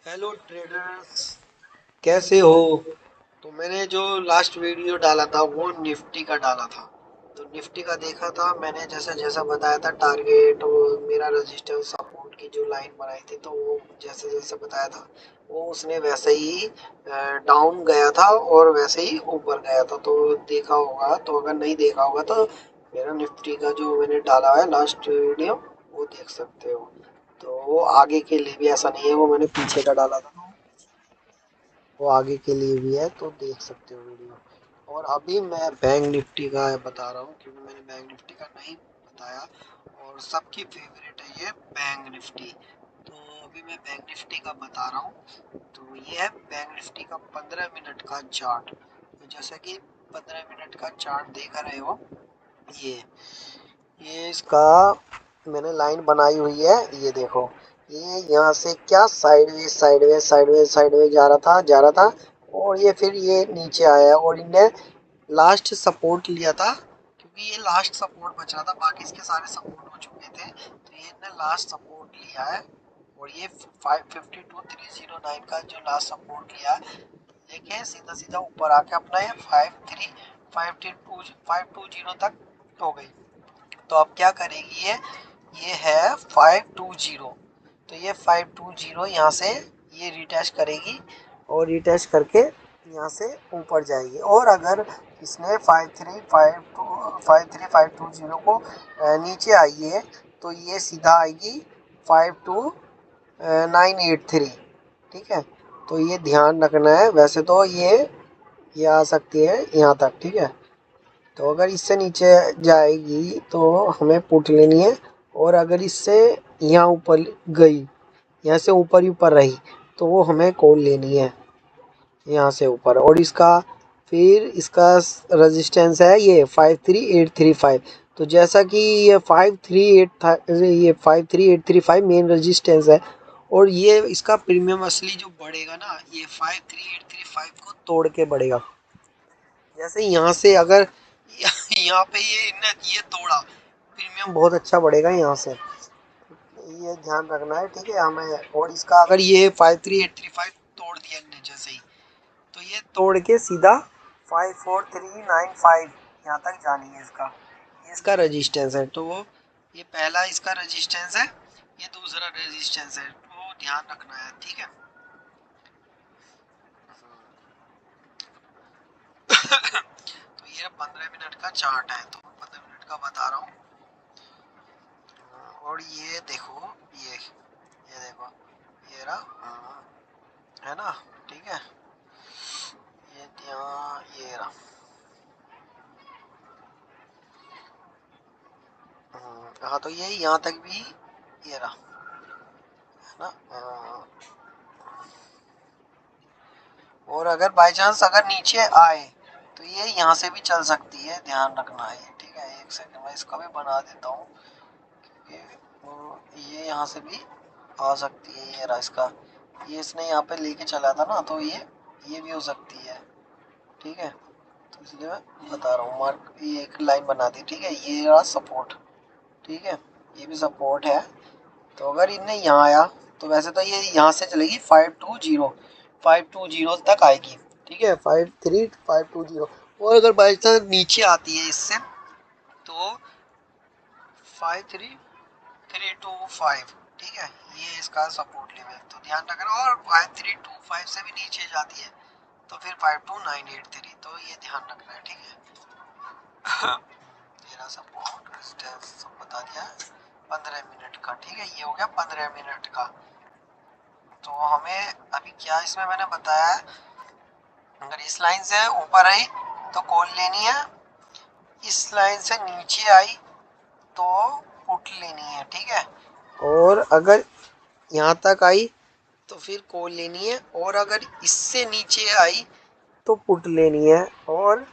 Hello traders, कैसे हो। तो मैंने जो लास्ट वीडियो डाला था वो निफ्टी का डाला था। तो निफ्टी का देखा था मैंने, जैसा जैसा बताया था टारगेट और मेरा रजिस्टेंस सपोर्ट की जो लाइन बनाई थी, तो वो जैसे जैसे बताया था वो उसने वैसे ही डाउन गया था और वैसे ही ऊपर गया था। तो देखा होगा, तो अगर नहीं देखा होगा तो मेरा निफ्टी का जो मैंने डाला है लास्ट वीडियो वो देख सकते हो। तो वो आगे के लिए भी ऐसा नहीं है, वो मैंने पीछे का डाला था, वो आगे के लिए भी है, तो देख सकते हो वीडियो। और अभी मैं बैंक निफ्टी का बता रहा हूँ क्योंकि मैंने बैंक निफ्टी का नहीं बताया, और सबकी फेवरेट है ये बैंक निफ्टी। तो अभी मैं बैंक निफ्टी का बता रहा हूँ। तो ये है बैंक निफ्टी का 15 मिनट का चार्ट। तो जैसा कि 15 मिनट का चार्ट देख रहे हो, ये ये इसका मैंने लाइन बनाई हुई है, ये देखो। ये यहाँ से क्या साइडवेज साइडवेज साइडवेज साइडवेज जा रहा था और ये फिर ये नीचे आया और इनने लास्ट सपोर्ट लिया था, क्योंकि ये लास्ट सपोर्ट बच रहा था, बाकी इसके सारे सपोर्ट हो चुके थे। तो ये इनने लास्ट सपोर्ट लिया है और ये 552,309 का जो लास्ट सपोर्ट लिया है, देखिए सीधा सीधा ऊपर आके अपना ये 52520 तक हो गई। तो अब क्या करेगी ये है 520। तो ये 520 यहाँ से ये रिटैच करेगी और रिटैच करके यहाँ से ऊपर जाएगी। और अगर इसने 53520 को नीचे आई है तो ये सीधा आएगी 52983। ठीक है, तो ये ध्यान रखना है। वैसे तो ये आ सकती है यहाँ तक, ठीक है। तो अगर इससे नीचे जाएगी तो हमें पुट लेनी है, और अगर इससे यहाँ ऊपर गई, यहाँ से ऊपर ही ऊपर रही, तो वो हमें कॉल लेनी है यहाँ से ऊपर। और इसका फिर इसका रेजिस्टेंस है ये 53835। तो जैसा कि ये 538 था, ये 53835 मेन रेजिस्टेंस है, और ये इसका प्रीमियम असली जो बढ़ेगा ना, ये 53835 को तोड़ के बढ़ेगा। जैसे यहाँ से अगर यहाँ पे ये तोड़ा, प्रीमियम बहुत अच्छा बढ़ेगा यहाँ से। ये ध्यान रखना है, ठीक है हमें। और इसका अगर ये 53835 तोड़ दिया इनने जैसे ही, तो ये तोड़ के सीधा 54395 यहाँ तक जानी है इसका। ये इसका रेजिस्टेंस है। तो ये पहला इसका रेजिस्टेंस है, ये दूसरा रेजिस्टेंस है, तो ध्यान रखना है, ठीक है। तो ये 15 मिनट का चार्ट है, तो 15 मिनट का बता रहा हूँ। और ये देखो, ये देखो, ये रहा, है ना, ठीक है। ये यहाँ ये रहा, हाँ। तो ये यहाँ तक भी ये रहा, है ना। और अगर बाई चांस अगर नीचे आए तो ये यहाँ से भी चल सकती है, ध्यान रखना है, ठीक है। एक सेकंड मैं इसका भी बना देता हूँ। ये यहाँ से भी आ सकती है, ये रहा इसका। ये इसने यहाँ पे लेके चला था ना, तो ये भी हो सकती है, ठीक है। तो इसलिए मैं बता रहा हूँ, मार्क ये एक लाइन बना दी, ठीक है। ये रहा सपोर्ट, ठीक है, ये भी सपोर्ट है। तो अगर इनने यहाँ आया तो वैसे तो ये यहाँ से चलेगी 520 तक आएगी, ठीक है, 53520। और अगर बाई चांस नीचे आती है इससे तो 53325, ठीक है, ये इसका सपोर्ट लेवल, तो ध्यान रखना। और 5325 से भी नीचे जाती है तो फिर 52983, तो ये ध्यान रखना है, ठीक है। तेरा सपोर्ट रेजिस्टेंस सब बता दिया 15 मिनट का, ठीक है। ये हो गया 15 मिनट का। तो हमें अभी क्या इसमें मैंने बताया है, अगर इस लाइन से ऊपर आई तो कॉल लेनी है, इस लाइन से नीचे आई तो पुट लेनी है, ठीक है। और अगर यहाँ तक आई तो फिर कॉल लेनी है, और अगर इससे नीचे आई तो पुट लेनी है। और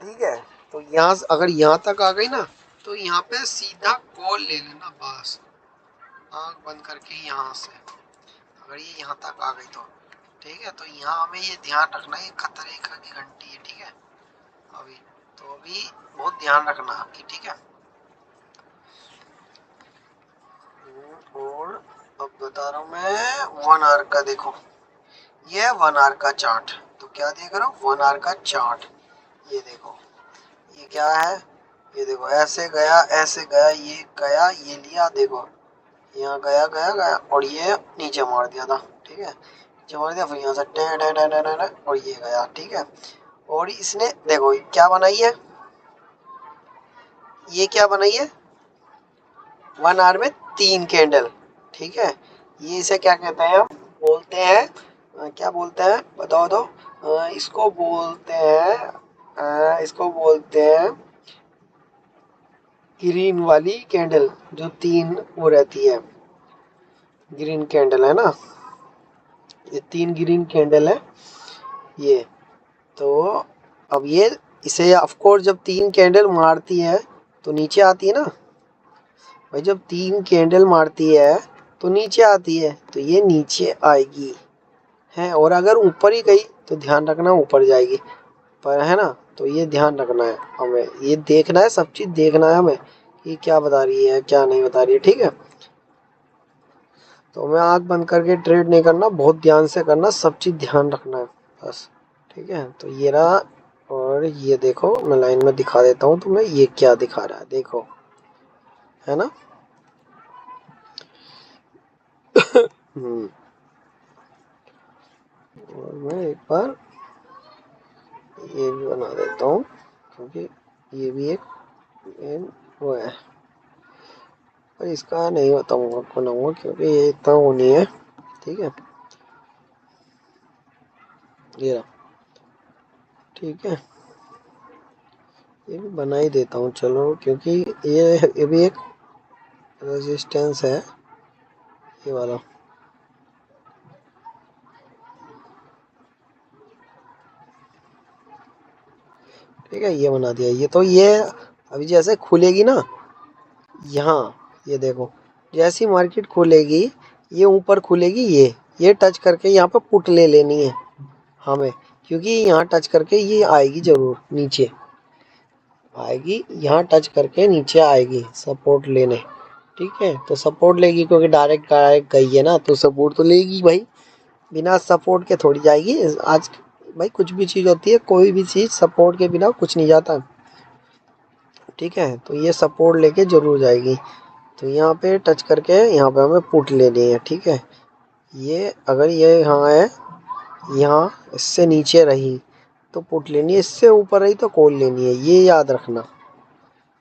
ठीक है, तो यहाँ अगर यहाँ तक आ गई ना, तो यहाँ पे सीधा कॉल ले लेना बस, आँख बंद करके यहाँ से। अगर ये यहाँ तक आ गई तो ठीक है। तो यहाँ हमें ये ध्यान रखना है, ये खतरे की घंटी है, ठीक है। अभी तो अभी बहुत ध्यान रखना आपकी, ठीक है। और अब बता रहा हूँ मैं 1 आवर का। देखो ये है 1 आवर का चार्ट। तो क्या देख रहा हूँ, 1 आवर का चार्ट। ये देखो ये क्या है, ये देखो ऐसे गया ऐसे गया, ये गया ये लिया, देखो यहाँ गया गया गया और ये नीचे मार दिया था। ठीक है, नीचे मार दिया, फिर यहाँ से टे टे टे टे टे टे, और ये गया। ठीक है, और इसने देखो क्या बनाई है, ये क्या बनाई है, 1 आवर में 3 कैंडल। ठीक है, ये इसे क्या कहते हैं, हम बोलते हैं क्या बोलते हैं बताओ तो। इसको बोलते हैं इसको बोलते हैं ग्रीन वाली कैंडल, जो 3 वो रहती है, ग्रीन कैंडल है ना, ये 3 ग्रीन कैंडल है ये। तो अब ये इसे ऑफ कोर्स जब 3 कैंडल मारती है तो नीचे आती है ना भाई, जब 3 कैंडल मारती है तो नीचे आती है, तो ये नीचे आएगी है। और अगर ऊपर ही गई तो ध्यान रखना ऊपर जाएगी, पर है ना। तो ये ध्यान रखना है हमें, ये देखना है, सब चीज देखना है हमें कि क्या बता रही है क्या नहीं बता रही है। ठीक है, तो हमें आंख बंद करके ट्रेड नहीं करना, बहुत ध्यान से करना, सब चीज ध्यान रखना है बस। ठीक है, तो ये रहा। और ये देखो मैं लाइन में दिखा देता हूँ तुम्हें, ये क्या दिखा रहा है देखो, है ना। हम्म, और मैं एक बार ये भी बना देता हूँ, क्योंकि ये भी एक मेन वो है। पर इसका नहीं बताऊंगा बनाऊंगा, क्योंकि ये इतना वो नहीं है। ठीक है, ये रहा। ठीक है, ये भी बना ही देता हूँ चलो, क्योंकि ये भी एक रेजिस्टेंस है ये वाला। ठीक है, ये बना दिया। ये तो ये अभी जैसे खुलेगी ना, यहाँ ये देखो, जैसी मार्केट खुलेगी ये ऊपर खुलेगी, ये टच करके यहाँ पे पुट ले लेनी है हमें, क्योंकि यहाँ टच करके ये आएगी जरूर नीचे आएगी, यहाँ टच करके नीचे आएगी सपोर्ट लेने। ठीक है, तो सपोर्ट लेगी क्योंकि डायरेक्ट डायरेक्ट गई है ना, तो सपोर्ट तो लेगी भाई, बिना सपोर्ट के थोड़ी जाएगी आज। भाई कुछ भी चीज़ होती है, कोई भी चीज़ सपोर्ट के बिना कुछ नहीं जाता। ठीक है, तो ये सपोर्ट लेके जरूर जाएगी। तो यहाँ पे टच करके यहाँ पे हमें पुट लेनी है। ठीक है, ये अगर ये यहाँ है, यहाँ इससे नीचे रही तो पुट लेनी है, इससे ऊपर रही तो कॉल लेनी है, ये याद रखना।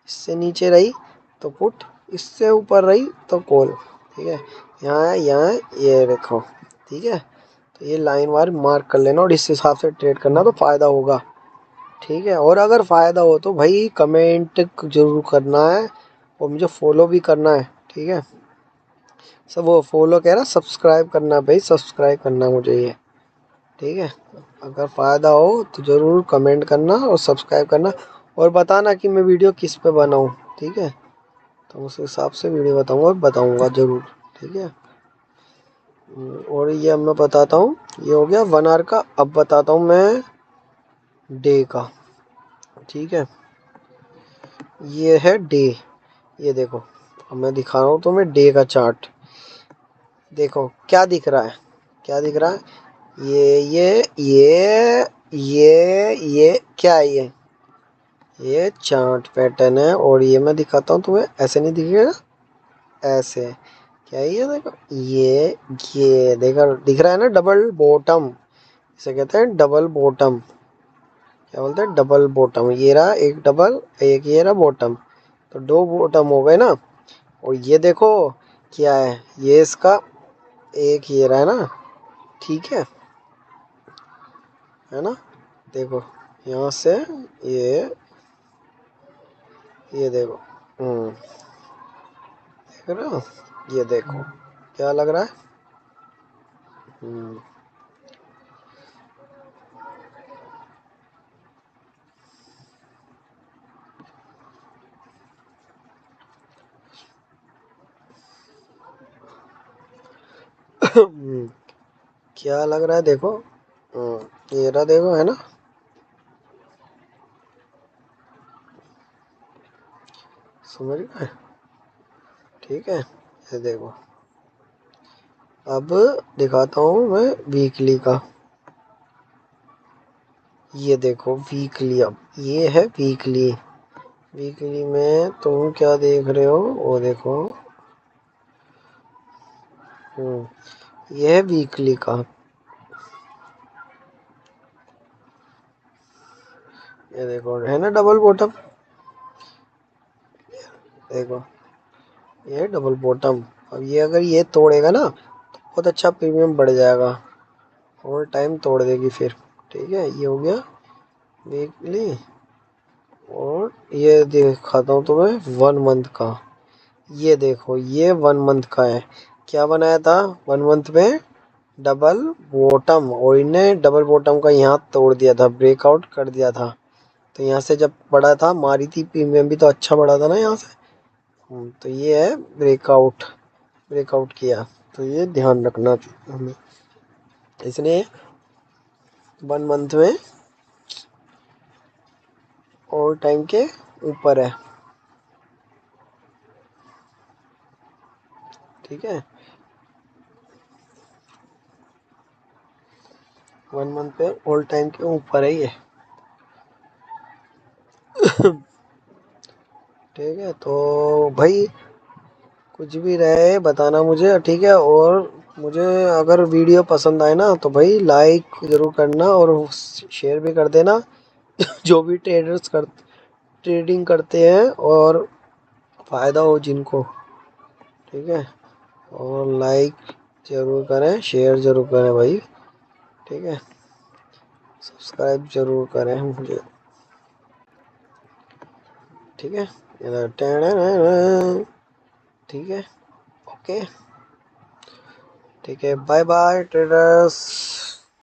इससे नीचे रही तो पुट, इससे ऊपर रही तो कॉल। ठीक है, यहाँ है यहाँ है, ये देखो। ठीक है, तो ये लाइन वार मार्क कर लेना और इस हिसाब से ट्रेड करना तो फ़ायदा होगा। ठीक है, और अगर फ़ायदा हो तो भाई कमेंट जरूर करना है और मुझे फॉलो भी करना है। ठीक है, सब वो फॉलो कह रहा, सब्सक्राइब करना भाई, सब्सक्राइब करना मुझे ये। ठीक है, अगर फ़ायदा हो तो ज़रूर कमेंट करना और सब्सक्राइब करना, और बताना कि मैं वीडियो किस पे बनाऊँ। ठीक है, तो उस हिसाब से वीडियो बताऊँगा और बताऊँगा ज़रूर। ठीक है, और ये अब मैं बताता हूँ, ये हो गया 1 आवर का। अब बताता हूँ मैं डे का। ठीक है, ये है डे, ये देखो। अब मैं दिखा रहा हूँ तो मैं डे का चार्ट। देखो क्या दिख रहा है, क्या दिख रहा है, ये क्या है, ये चार्ट पैटर्न है। और ये मैं दिखाता हूँ तुम्हें, ऐसे नहीं दिखेगा, ऐसे। क्या है ये देखो, ये देखा दिख रहा है ना, डबल बॉटम, इसे कहते हैं डबल बॉटम। क्या बोलते हैं, डबल बॉटम। ये रहा एक डबल, एक ये रहा बॉटम, तो 2 बॉटम हो गए ना। और ये देखो क्या है, ये इसका एक ये रहा है ना। ठीक है ना, देखो यहाँ से ये ये देखो, देख रहे हो, ये देखो क्या लग रहा है। हम्म क्या लग रहा है देखो, ये रहा देखो, है ना। समझ गए, ठीक है, ये देखो अब दिखाता हूँ मैं वीकली का। ये देखो वीकली, अब ये है वीकली। वीकली में तुम क्या देख रहे हो, वो देखो। ये है वीकली का। ये देखो है ना डबल बॉटम, देखो ये डबल बॉटम। अब ये अगर ये तोड़ेगा ना तो बहुत अच्छा प्रीमियम बढ़ जाएगा, और टाइम तोड़ देगी फिर। ठीक है, ये हो गया वीकली। और ये दिखाता हूँ तुम्हें 1 मंथ का। ये देखो ये 1 मंथ का है। क्या बनाया था 1 मंथ में? डबल बॉटम, और इन्हें डबल बॉटम का यहाँ तोड़ दिया था, ब्रेकआउट कर दिया था। तो यहाँ से जब बढ़ा था, मारी थी प्रीमियम भी तो अच्छा बढ़ा था ना यहाँ से। तो ये है ब्रेकआउट, ब्रेकआउट किया। तो ये ध्यान रखना हमें, इसने 1 मंथ में और टाइम के ऊपर है। ठीक है, 1 मंथ पे ऑल टाइम के ऊपर है ये। ठीक है, तो भाई कुछ भी रहे बताना मुझे, ठीक है। और मुझे अगर वीडियो पसंद आए ना तो भाई लाइक ज़रूर करना और शेयर भी कर देना। जो भी ट्रेडिंग करते हैं और फ़ायदा हो जिनको, ठीक है। और लाइक ज़रूर करें, शेयर ज़रूर करें भाई, ठीक है। सब्सक्राइब ज़रूर करें मुझे, ठीक है। ठीक है, ओके, ठीक है। Bye bye traders.